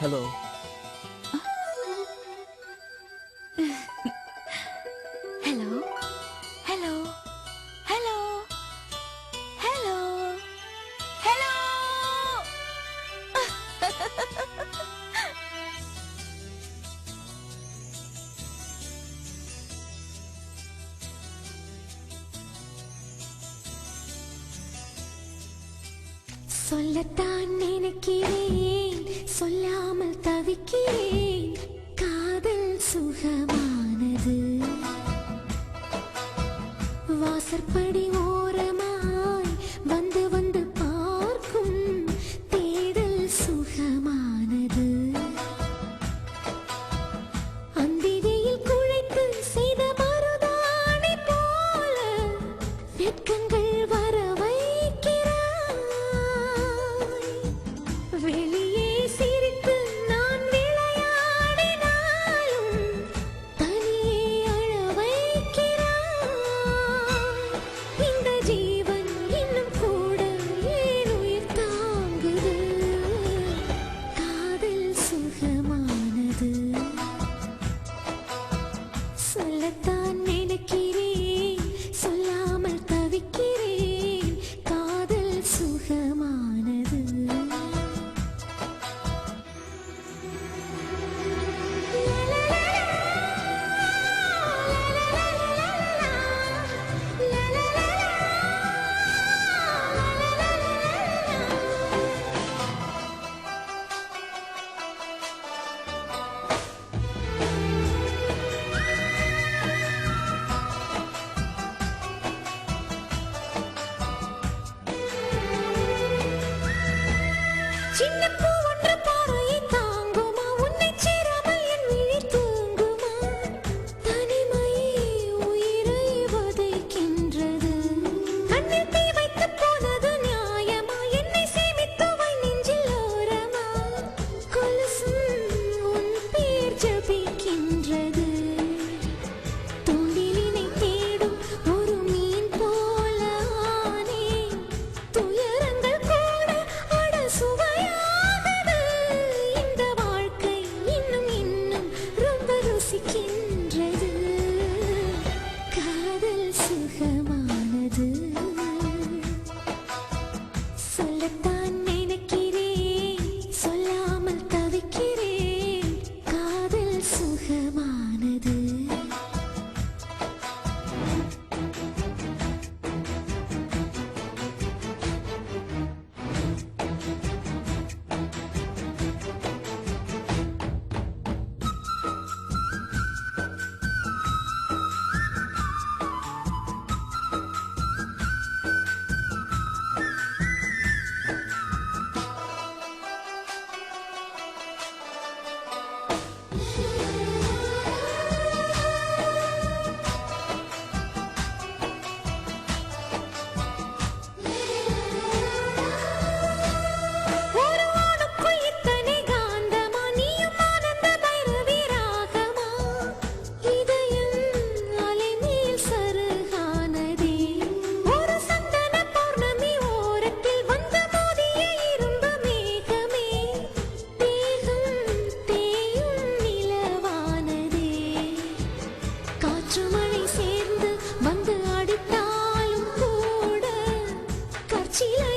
Hello. Hello. Hello. Hello. Hello. Hello. சொல்லத்தான் நினைக்கிறேன், சொல்லாமல் தவிக்கிறேன். காதல் சுகமானது. வாசற்படி ஓரமாய் வந்து வந்து பார்க்கும் தேடல் சுகமானது. அந்திதியில் குழைத்து செய்த மருதாணி போல வெட்கங்கள் வர வைக்கிறாய். வெளியே சிரித்து நான் விளையாடினாலும் தனியே அழ வைக்கிறாய். இந்த ஜீவன் இன்னும் கூட ஏன் உயிர் தாங்குது? காதல் சுகமானது. சொல்லத்தான் நினைக்கிறேன், சொல்லாமல் தவிக்கிறேன். காதல் சுகமானது. சின்ன பூ ஒன்று பார்வையை தாங்குமா? உன்னைச் சேராமல் என் விழி தூங்குமா? தனிமையே உயிரை வதைக்கின்றது. கண்ணில் தீ வைத்துப் போனது நியாயமா? என்னை சேமித்து வை நெஞ்சில் ஓரமா? கொலுசும் உன் பேர் ஜபிக்கின்றது. தூண்டிலினை தேடும் ஒரு மீன் போல ஆனேன். துயரங்கள் கூட அட சுவையானது. இந்த வாழ்க்கை இன்னும் இன்னும் ரொம்ப ருசிக்கின்றது. காதல் சுகமானது. சொல்லத்தான் நினைக்கிறேன், சொல்லாமல் தவிக்கிறேன். காதல் சுகமானது. ஒரு ஆணுக்குள் இத்தனை காந்தமா? நீயும் ஆனந்த பைரவி ராகமா? இதயம் அலைமேல் சருகானதே. ஒரு சந்தன பௌர்ணமி ஓரத்தில் வந்து மோதிய இரும்பு மேகமே. தேகம் தேயும் நிலவானதே. காற்று மழை சேர்ந்து வந்து அடித்தாலும் கூட கற்சிலை